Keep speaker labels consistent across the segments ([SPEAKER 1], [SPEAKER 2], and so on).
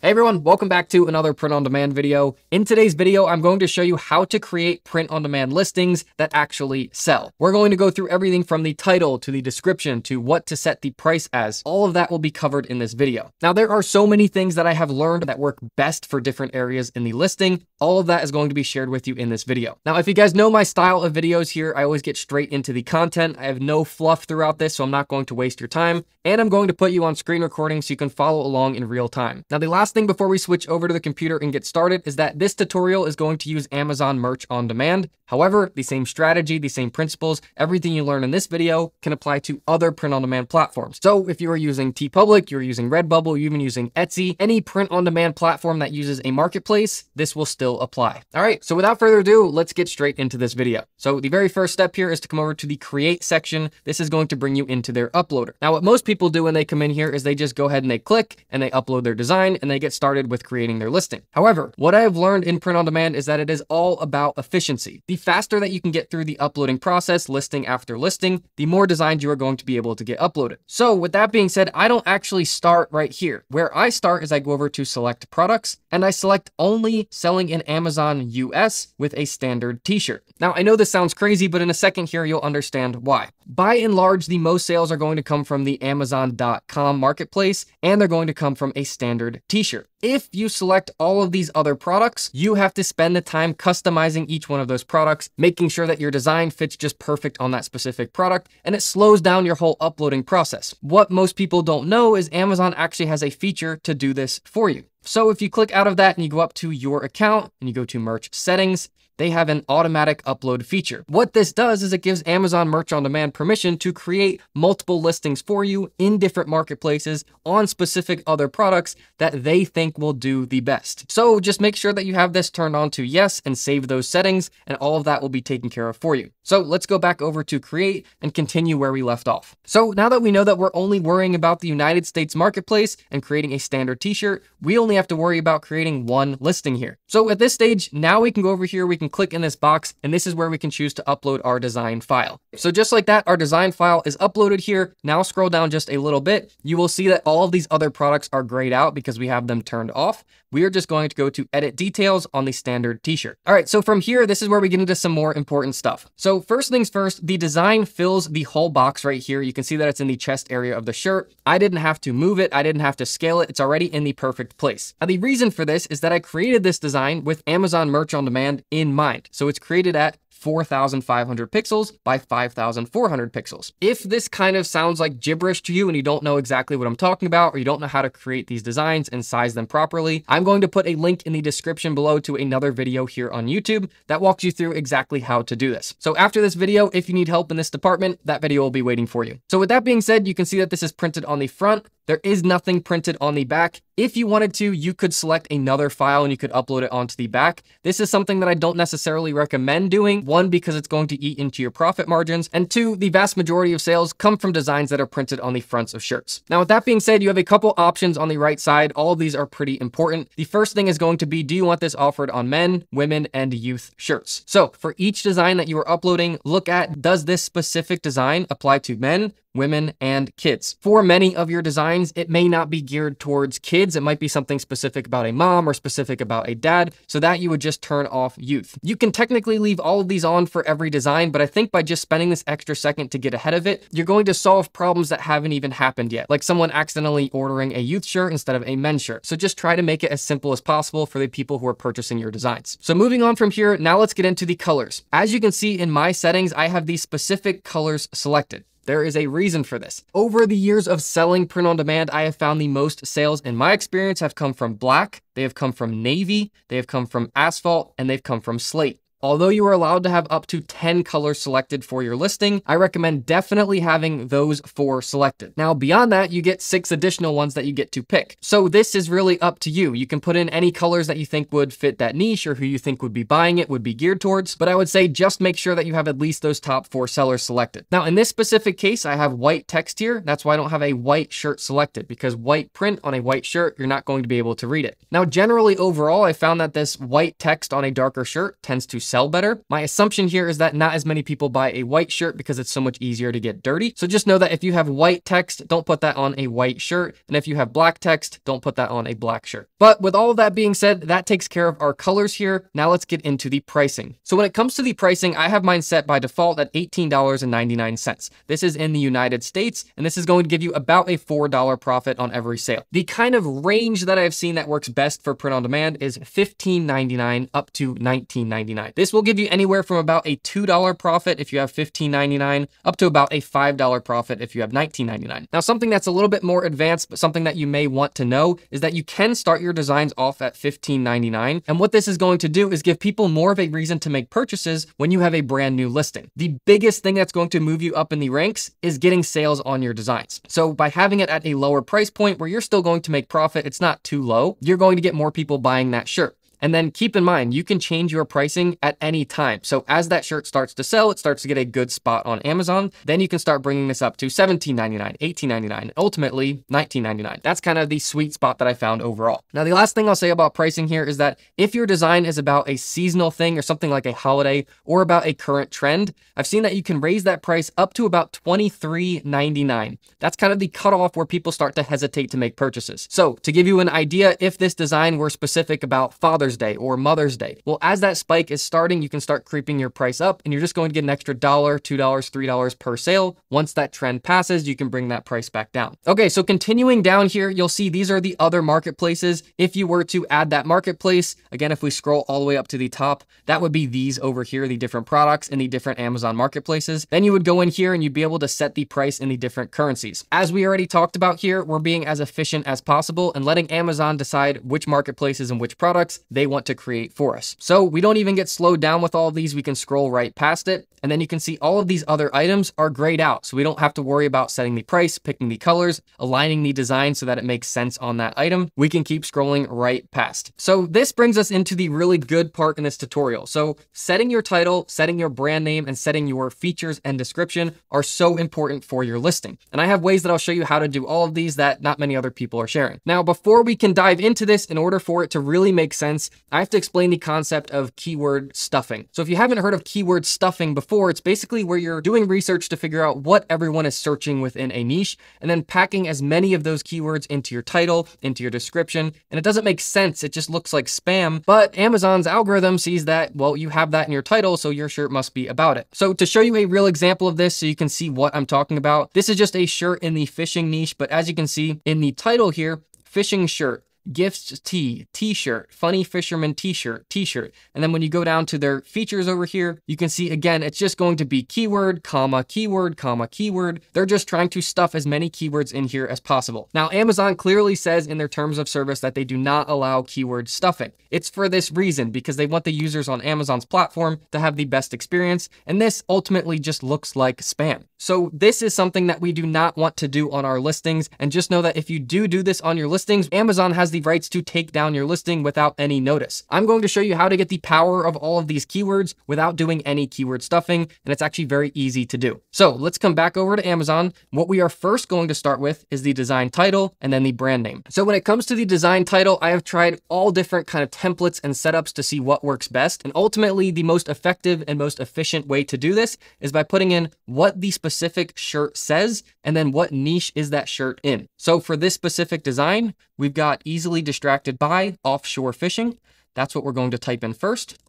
[SPEAKER 1] Hey everyone, welcome back to another print-on-demand video. In today's video, I'm going to show you how to create print-on-demand listings that actually sell. We're going to go through everything from the title to the description to what to set the price as. All of that will be covered in this video. Now, there are so many things that I have learned that work best for different areas in the listing. All of that is going to be shared with you in this video. Now, if you guys know my style of videos here, I always get straight into the content. I have no fluff throughout this, so I'm not going to waste your time. And I'm going to put you on screen recording so you can follow along in real time. Now, the last thing before we switch over to the computer and get started is that this tutorial is going to use Amazon Merch on Demand. However, the same strategy, the same principles, everything you learn in this video can apply to other print-on-demand platforms. So if you are using TeePublic, you're using Redbubble, you're even using Etsy, any print-on-demand platform that uses a marketplace, this will still apply. All right, so without further ado, let's get straight into this video. So the very first step here is to come over to the Create section. This is going to bring you into their uploader. Now, what most people do when they come in here is they just go ahead and they click and they upload their design and they get started with creating their listing. However, what I have learned in print on demand is that it is all about efficiency. The faster that you can get through the uploading process, listing after listing, the more designs you are going to be able to get uploaded. So with that being said, I don't actually start right here. Where I start is I go over to select products and I select only selling in Amazon US with a standard t-shirt. Now, I know this sounds crazy, but in a second here, you'll understand why. By and large, the most sales are going to come from the Amazon.com marketplace, and they're going to come from a standard t-shirt. If you select all of these other products, you have to spend the time customizing each one of those products, making sure that your design fits just perfect on that specific product, and it slows down your whole uploading process. What most people don't know is Amazon actually has a feature to do this for you. So if you click out of that and you go up to your account and you go to merch settings, they have an automatic upload feature. What this does is it gives Amazon Merch on Demand permission to create multiple listings for you in different marketplaces on specific other products that they think will do the best. So just make sure that you have this turned on to yes and save those settings, and all of that will be taken care of for you. So let's go back over to Create and continue where we left off. So now that we know that we're only worrying about the United States marketplace and creating a standard t-shirt, we only have to worry about creating one listing here. So at this stage, now we can go over here, we can click in this box, and this is where we can choose to upload our design file. So just like that, our design file is uploaded here. Now scroll down just a little bit. You will see that all of these other products are grayed out because we have them turned off. We are just going to go to edit details on the standard t-shirt. All right, so from here, this is where we get into some more important stuff. So first things first, the design fills the whole box right here. You can see that it's in the chest area of the shirt. I didn't have to move it. I didn't have to scale it. It's already in the perfect place. Now, the reason for this is that I created this design with Amazon Merch on Demand in mind. So it's created at 4,500 pixels by 5,400 pixels. If this kind of sounds like gibberish to you and you don't know exactly what I'm talking about, or you don't know how to create these designs and size them properly, I'm going to put a link in the description below to another video here on YouTube that walks you through exactly how to do this. So after this video, if you need help in this department, that video will be waiting for you. So with that being said, you can see that this is printed on the front. There is nothing printed on the back. If you wanted to, you could select another file and you could upload it onto the back. This is something that I don't necessarily recommend doing. One, because it's going to eat into your profit margins. And two, the vast majority of sales come from designs that are printed on the fronts of shirts. Now, with that being said, you have a couple options on the right side. All of these are pretty important. The first thing is going to be, do you want this offered on men, women, and youth shirts? So for each design that you are uploading, look at, does this specific design apply to men, women, and kids? For many of your designs, it may not be geared towards kids. It might be something specific about a mom or specific about a dad, so that you would just turn off youth. You can technically leave all of these on for every design, but I think by just spending this extra second to get ahead of it, you're going to solve problems that haven't even happened yet, like someone accidentally ordering a youth shirt instead of a men's shirt. So just try to make it as simple as possible for the people who are purchasing your designs. So moving on from here, now let's get into the colors. As you can see in my settings, I have these specific colors selected. There is a reason for this. Over the years of selling print on demand, I have found the most sales in my experience have come from black, they have come from navy, they have come from asphalt, and they've come from slate. Although you are allowed to have up to 10 colors selected for your listing, I recommend definitely having those 4 selected. Now, beyond that, you get 6 additional ones that you get to pick. So this is really up to you. You can put in any colors that you think would fit that niche or who you think would be buying it would be geared towards, but I would say just make sure that you have at least those top 4 sellers selected. Now, in this specific case, I have white text here. That's why I don't have a white shirt selected, because white print on a white shirt, you're not going to be able to read it. Now, generally overall, I found that this white text on a darker shirt tends to sell better. My assumption here is that not as many people buy a white shirt because it's so much easier to get dirty. So just know that if you have white text, don't put that on a white shirt. And if you have black text, don't put that on a black shirt. But with all of that being said, that takes care of our colors here. Now let's get into the pricing. So when it comes to the pricing, I have mine set by default at $18.99. This is in the United States, and this is going to give you about a $4 profit on every sale. The kind of range that I've seen that works best for print on demand is $15.99 up to $19.99. This will give you anywhere from about a $2 profit if you have $15.99 up to about a $5 profit if you have $19.99. Now, something that's a little bit more advanced, but something that you may want to know is that you can start your designs off at $15.99. And what this is going to do is give people more of a reason to make purchases when you have a brand new listing. The biggest thing that's going to move you up in the ranks is getting sales on your designs. So by having it at a lower price point where you're still going to make profit, it's not too low, you're going to get more people buying that shirt. And then keep in mind, you can change your pricing at any time. So as that shirt starts to sell, it starts to get a good spot on Amazon. Then you can start bringing this up to $17.99, $18.99, ultimately $19.99. That's kind of the sweet spot that I found overall. Now, the last thing I'll say about pricing here is that if your design is about a seasonal thing or something like a holiday or about a current trend, I've seen that you can raise that price up to about $23.99. That's kind of the cutoff where people start to hesitate to make purchases. So to give you an idea, if this design were specific about Father's Day or Mother's Day, well, as that spike is starting, you can start creeping your price up and you're just going to get an extra $1, $2, $3 per sale. Once that trend passes, you can bring that price back down. Okay, so continuing down here, you'll see these are the other marketplaces. If you were to add that marketplace, again, if we scroll all the way up to the top, that would be these over here, the different products in the different Amazon marketplaces. Then you would go in here and you'd be able to set the price in the different currencies. As we already talked about here, we're being as efficient as possible and letting Amazon decide which marketplaces and which products they want to create for us. So we don't even get slowed down with all of these. We can scroll right past it. And then you can see all of these other items are grayed out. So we don't have to worry about setting the price, picking the colors, aligning the design so that it makes sense on that item. We can keep scrolling right past. So this brings us into the really good part in this tutorial. So setting your title, setting your brand name, and setting your features and description are so important for your listing. And I have ways that I'll show you how to do all of these that not many other people are sharing. Now, before we can dive into this, in order for it to really make sense, I have to explain the concept of keyword stuffing. So if you haven't heard of keyword stuffing before, it's basically where you're doing research to figure out what everyone is searching within a niche and then packing as many of those keywords into your title, into your description. And it doesn't make sense. It just looks like spam, but Amazon's algorithm sees that, well, you have that in your title, so your shirt must be about it. So to show you a real example of this so you can see what I'm talking about, this is just a shirt in the fishing niche, but as you can see in the title here, fishing shirt, gifts tee, t-shirt, funny fisherman t-shirt, t-shirt. And then when you go down to their features over here, you can see again, it's just going to be keyword, comma, keyword, comma, keyword. They're just trying to stuff as many keywords in here as possible. Now, Amazon clearly says in their terms of service that they do not allow keyword stuffing. It's for this reason, because they want the users on Amazon's platform to have the best experience. And this ultimately just looks like spam. So this is something that we do not want to do on our listings. And just know that if you do this on your listings, Amazon has the rights to take down your listing without any notice. I'm going to show you how to get the power of all of these keywords without doing any keyword stuffing, and it's actually very easy to do. So let's come back over to Amazon. What we are first going to start with is the design title and then the brand name. So when it comes to the design title, I have tried all different kind of templates and setups to see what works best. And ultimately, the most effective and most efficient way to do this is by putting in what the specific shirt says and then what niche is that shirt in. So for this specific design, we've got easily distracted by offshore fishing. That's what we're going to type in first.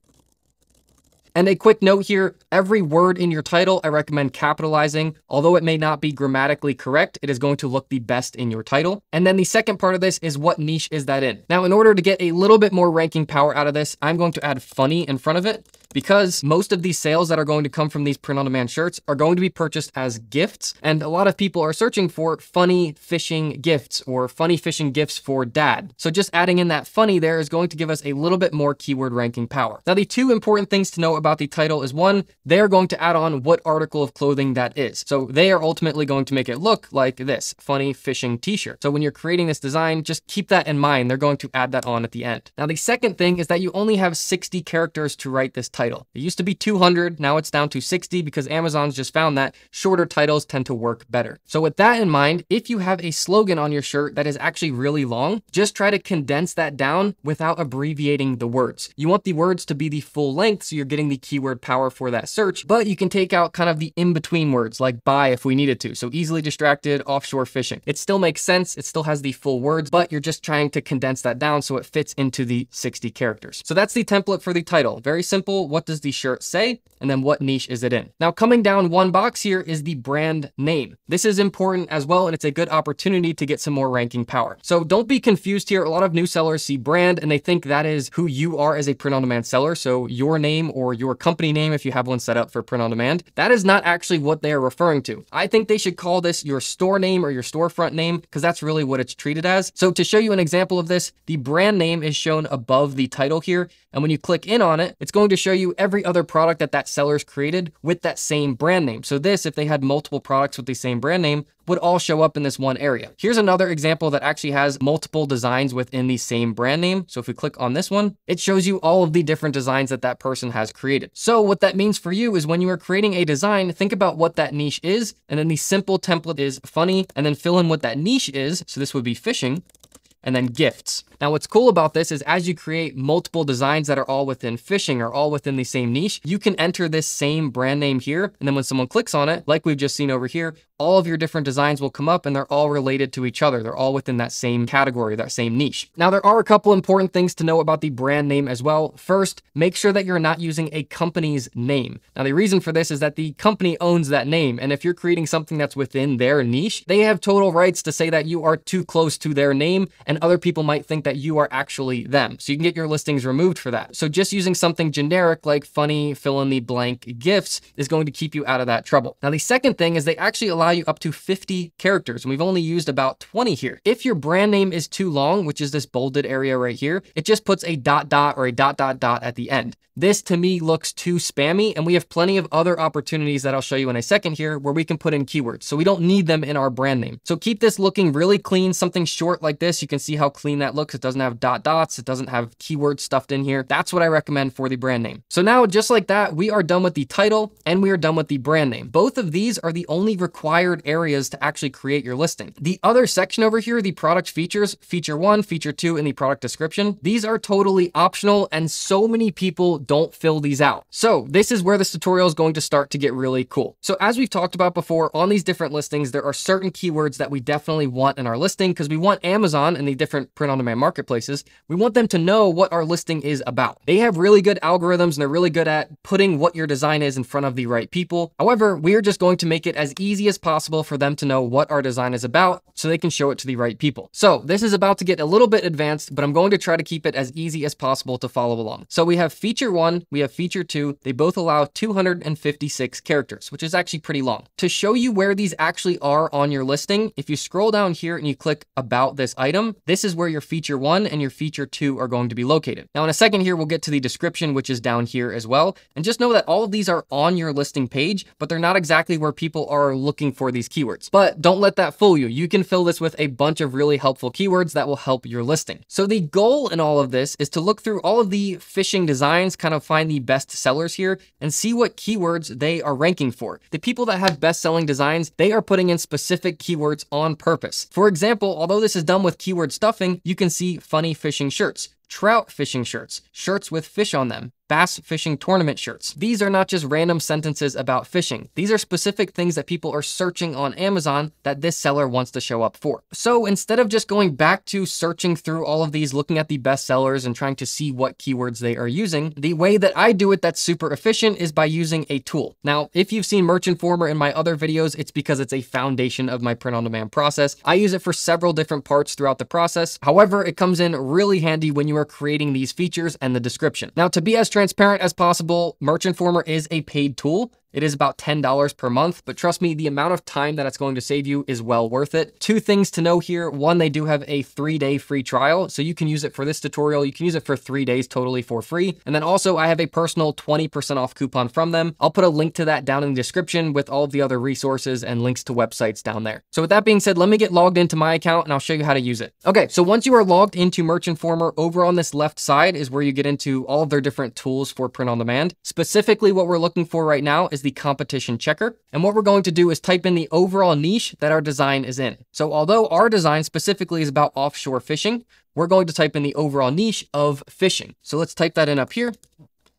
[SPEAKER 1] And a quick note here, every word in your title, I recommend capitalizing. Although it may not be grammatically correct, it is going to look the best in your title. And then the second part of this is what niche is that in? Now, in order to get a little bit more ranking power out of this, I'm going to add funny in front of it, because most of these sales that are going to come from these print-on-demand shirts are going to be purchased as gifts. And a lot of people are searching for funny fishing gifts or funny fishing gifts for dad. So just adding in that funny there is going to give us a little bit more keyword ranking power. Now, the two important things to know about the title is one, they're going to add on what article of clothing that is. So they are ultimately going to make it look like this, funny fishing t-shirt. So when you're creating this design, just keep that in mind. They're going to add that on at the end. Now, the second thing is that you only have 60 characters to write this title. title. It used to be 200, now it's down to 60 because Amazon's just found that shorter titles tend to work better. So with that in mind, if you have a slogan on your shirt that is actually really long, just try to condense that down without abbreviating the words. You want the words to be the full length so you're getting the keyword power for that search, but you can take out kind of the in-between words like buy if we needed to. So easily distracted, offshore fishing. It still makes sense, it still has the full words, but you're just trying to condense that down so it fits into the 60 characters. So that's the template for the title. Very simple. What does the shirt say? And then what niche is it in? Now coming down one box here is the brand name. This is important as well, and it's a good opportunity to get some more ranking power. So don't be confused here. A lot of new sellers see brand and they think that is who you are as a print-on-demand seller. So your name or your company name, if you have one set up for print-on-demand, that is not actually what they are referring to. I think they should call this your store name or your storefront name because that's really what it's treated as. So to show you an example of this, the brand name is shown above the title here. And when you click in on it, it's going to show you every other product that that seller's created with that same brand name. So this, if they had multiple products with the same brand name, would all show up in this one area. Here's another example that actually has multiple designs within the same brand name. So if we click on this one, it shows you all of the different designs that that person has created. So what that means for you is when you are creating a design, think about what that niche is. And then the simple template is funny, and then fill in what that niche is. So this would be fishing, and then gifts. Now what's cool about this is as you create multiple designs that are all within fishing or all within the same niche, you can enter this same brand name here. And then when someone clicks on it, like we've just seen over here, all of your different designs will come up and they're all related to each other. They're all within that same category, that same niche. Now there are a couple important things to know about the brand name as well. First, make sure that you're not using a company's name. Now the reason for this is that the company owns that name. And if you're creating something that's within their niche, they have total rights to say that you are too close to their name and other people might think that you are actually them. So you can get your listings removed for that. So just using something generic like funny, fill in the blank gifts is going to keep you out of that trouble. Now the second thing is they actually allow you up to 50 characters and we've only used about 20 here. If your brand name is too long, which is this bolded area right here, it just puts a dot dot or a dot dot dot at the end. This to me looks too spammy, and we have plenty of other opportunities that I'll show you in a second here where we can put in keywords. So we don't need them in our brand name. So keep this looking really clean, something short like this. You can see how clean that looks. It doesn't have dot dots. It doesn't have keywords stuffed in here. That's what I recommend for the brand name. So now just like that, we are done with the title and we are done with the brand name. Both of these are the only required areas to actually create your listing. The other section over here, the product features, feature 1, feature 2, and the product description, these are totally optional and so many people don't fill these out. So this is where this tutorial is going to start to get really cool. So as we've talked about before, on these different listings, there are certain keywords that we definitely want in our listing because we want Amazon and the different print-on-demand marketplaces, we want them to know what our listing is about. They have really good algorithms and they're really good at putting what your design is in front of the right people. However, we're just going to make it as easy as possible for them to know what our design is about so they can show it to the right people. So this is about to get a little bit advanced, but I'm going to try to keep it as easy as possible to follow along. So we have feature 1, we have feature 2. They both allow 256 characters, which is actually pretty long. To show you where these actually are on your listing, if you scroll down here and you click about this item, this is where your feature 1 and your feature 2 are going to be located. Now in a second here, we'll get to the description, which is down here as well. And just know that all of these are on your listing page, but they're not exactly where people are looking for these keywords. But don't let that fool you. You can fill this with a bunch of really helpful keywords that will help your listing. So the goal in all of this is to look through all of the fishing designs, kind of find the best sellers here and see what keywords they are ranking for. The people that have best-selling designs, they are putting in specific keywords on purpose. For example, although this is done with keyword stuffing, you can see funny fishing shirts, trout fishing shirts, shirts with fish on them, bass fishing tournament shirts. These are not just random sentences about fishing. These are specific things that people are searching on Amazon that this seller wants to show up for. So instead of just going back to searching through all of these, looking at the best sellers and trying to see what keywords they are using, the way that I do it that's super efficient is by using a tool. Now, if you've seen Merch Informer in my other videos, it's because it's a foundation of my print-on-demand process. I use it for several different parts throughout the process. However, it comes in really handy when you are creating these features and the description. Now, to be as transparent as possible, Merch Informer is a paid tool. It is about $10 per month, but trust me, the amount of time that it's going to save you is well worth it. Two things to know here. One, they do have a 3-day free trial, so you can use it for this tutorial. You can use it for 3 days totally for free. And then also I have a personal 20% off coupon from them. I'll put a link to that down in the description with all of the other resources and links to websites down there. So with that being said, let me get logged into my account and I'll show you how to use it. Okay, so once you are logged into Merch Informer, over on this left side is where you get into all of their different tools for print on demand. Specifically, what we're looking for right now is the competition checker. And what we're going to do is type in the overall niche that our design is in. So although our design specifically is about offshore fishing, we're going to type in the overall niche of fishing. So let's type that in up here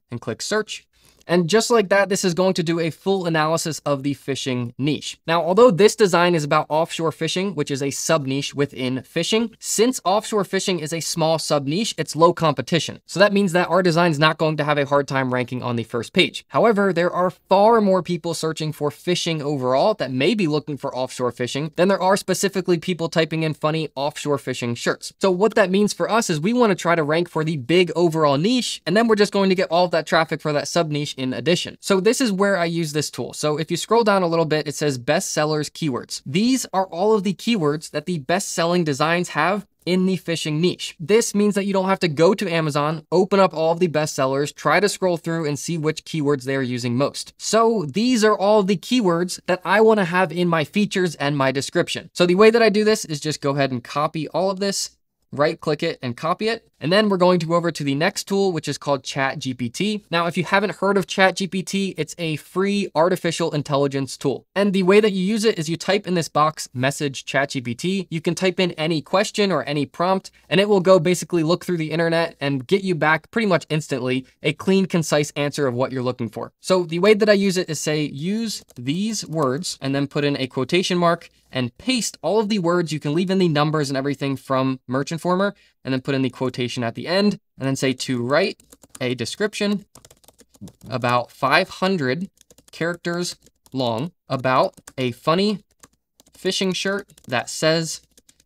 [SPEAKER 1] and click search. And just like that, this is going to do a full analysis of the fishing niche. Now, although this design is about offshore fishing, which is a sub niche within fishing, since offshore fishing is a small sub niche, it's low competition. So that means that our design is not going to have a hard time ranking on the first page. However, there are far more people searching for fishing overall that may be looking for offshore fishing than there are specifically people typing in funny offshore fishing shirts. So what that means for us is we want to try to rank for the big overall niche, and then we're just going to get all of that traffic for that sub niche in addition. So this is where I use this tool. So if you scroll down a little bit, it says bestsellers keywords. These are all of the keywords that the best-selling designs have in the fishing niche. This means that you don't have to go to Amazon, open up all of the bestsellers, try to scroll through and see which keywords they're using most. So these are all the keywords that I want to have in my features and my description. So the way that I do this is just go ahead and copy all of this, right click it and copy it. And then we're going to go over to the next tool, which is called ChatGPT. Now, if you haven't heard of ChatGPT, it's a free artificial intelligence tool. And the way that you use it is you type in this box, message ChatGPT. You can type in any question or any prompt, and it will go basically look through the internet and get you back pretty much instantly a clean, concise answer of what you're looking for. So the way that I use it is say, use these words, and then put in a quotation mark and paste all of the words. You can leave in the numbers and everything from Merch Informer, and then put in the quotation at the end, and then say to write a description about 500 characters long about a funny fishing shirt that says,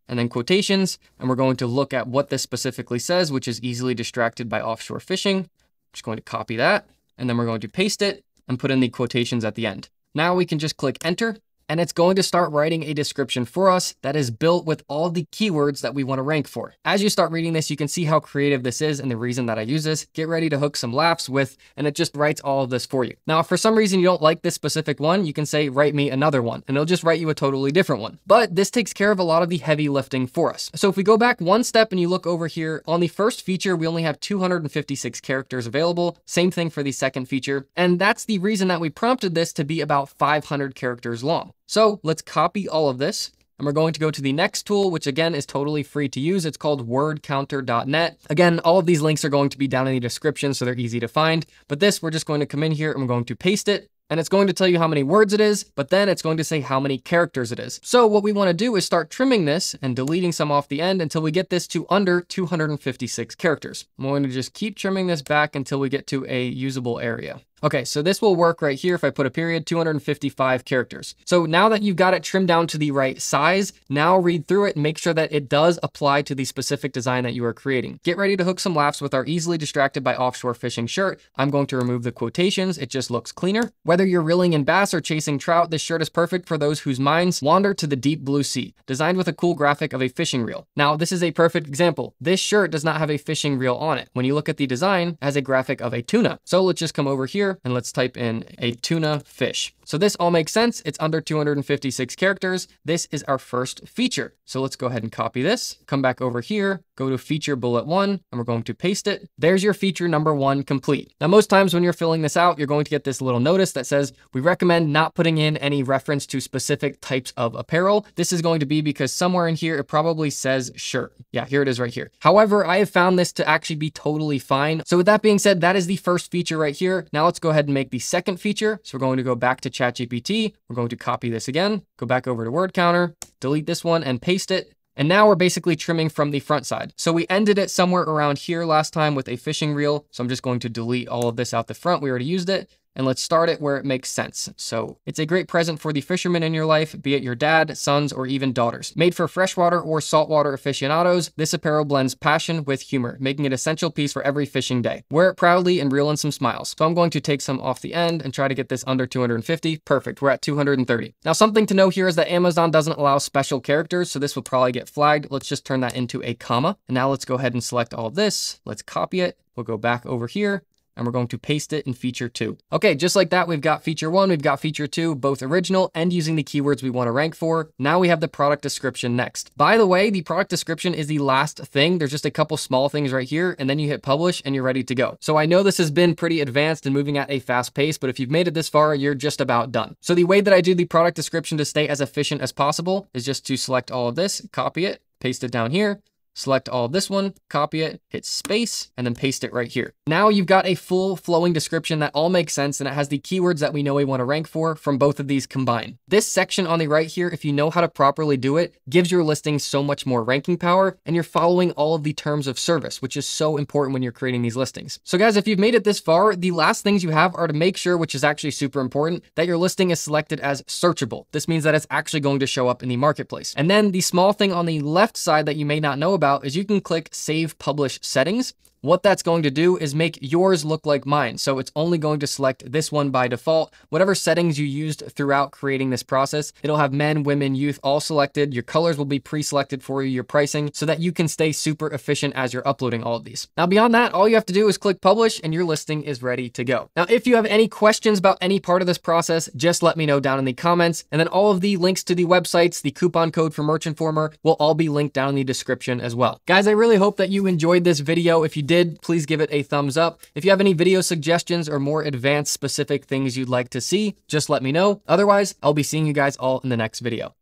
[SPEAKER 1] and then quotations. And we're going to look at what this specifically says, which is easily distracted by offshore fishing. I'm just going to copy that, and then we're going to paste it and put in the quotations at the end. Now we can just click enter, and it's going to start writing a description for us that is built with all the keywords that we want to rank for. As you start reading this, you can see how creative this is and the reason that I use this. Get ready to hook some laughs with, and it just writes all of this for you. Now, if for some reason you don't like this specific one, you can say, write me another one, and it'll just write you a totally different one. But this takes care of a lot of the heavy lifting for us. So if we go back one step and you look over here, on the first feature, we only have 256 characters available. Same thing for the second feature. And that's the reason that we prompted this to be about 500 characters long. So let's copy all of this, and we're going to go to the next tool, which again is totally free to use. It's called wordcounter.net. Again, all of these links are going to be down in the description, so they're easy to find. But this, we're just going to come in here and we're going to paste it, and it's going to tell you how many words it is, but then it's going to say how many characters it is. So what we want to do is start trimming this and deleting some off the end until we get this to under 256 characters. I'm going to just keep trimming this back until we get to a usable area. Okay, so this will work right here if I put a period, 255 characters. So now that you've got it trimmed down to the right size, now read through it and make sure that it does apply to the specific design that you are creating. Get ready to hook some laughs with our easily distracted by offshore fishing shirt. I'm going to remove the quotations. It just looks cleaner. Whether you're reeling in bass or chasing trout, this shirt is perfect for those whose minds wander to the deep blue sea. Designed with a cool graphic of a fishing reel. Now, this is a perfect example. This shirt does not have a fishing reel on it. When you look at the design, it has a graphic of a tuna. So let's just come over here and let's type in a tuna fish. So this all makes sense. It's under 256 characters. This is our first feature. So let's go ahead and copy this, come back over here, go to feature bullet 1, and we're going to paste it. There's your feature number 1 complete. Now, most times when you're filling this out, you're going to get this little notice that says, we recommend not putting in any reference to specific types of apparel. This is going to be because somewhere in here, it probably says shirt. Yeah, here it is right here. However, I have found this to actually be totally fine. So with that being said, that is the first feature right here. Now let's go ahead and make the second feature. So we're going to go back to ChatGPT. We're going to copy this again, go back over to word counter, delete this one and paste it. And now we're basically trimming from the front side. So we ended it somewhere around here last time with a fishing reel. So I'm just going to delete all of this out the front. We already used it. and let's start it where it makes sense. So it's a great present for the fishermen in your life, be it your dad, sons, or even daughters. Made for freshwater or saltwater aficionados, this apparel blends passion with humor, making it an essential piece for every fishing day. Wear it proudly and reel in some smiles. So I'm going to take some off the end and try to get this under 250. Perfect, we're at 230. Now something to know here is that Amazon doesn't allow special characters, so this will probably get flagged. Let's just turn that into a comma. And now let's go ahead and select all this. Let's copy it. We'll go back over here, and we're going to paste it in feature 2. Okay, just like that, we've got feature 1, we've got feature 2, both original and using the keywords we want to rank for. Now we have the product description next. By the way, the product description is the last thing. There's just a couple small things right here, and then you hit publish and you're ready to go. So I know this has been pretty advanced and moving at a fast pace, but if you've made it this far, you're just about done. So the way that I do the product description to stay as efficient as possible is just to select all of this, copy it, paste it down here, select all of this one, copy it, hit space, and then paste it right here. Now you've got a full flowing description that all makes sense, and it has the keywords that we know we want to rank for from both of these combined. This section on the right here, if you know how to properly do it, gives your listing so much more ranking power, and you're following all of the terms of service, which is so important when you're creating these listings. So guys, if you've made it this far, the last things you have are to make sure, which is actually super important, that your listing is selected as searchable. This means that it's actually going to show up in the marketplace. And then the small thing on the left side that you may not know about is you can click Save Publish Settings. What that's going to do is make yours look like mine. So it's only going to select this one by default. Whatever settings you used throughout creating this process, it'll have men, women, youth all selected. Your colors will be pre-selected for you, your pricing, so that you can stay super efficient as you're uploading all of these. Now, beyond that, all you have to do is click publish and your listing is ready to go. Now, if you have any questions about any part of this process, just let me know down in the comments. And then all of the links to the websites, the coupon code for Merch Informer will all be linked down in the description as well. Guys, I really hope that you enjoyed this video. If you did, please give it a thumbs up. If you have any video suggestions or more advanced specific things you'd like to see, just let me know. Otherwise, I'll be seeing you guys all in the next video.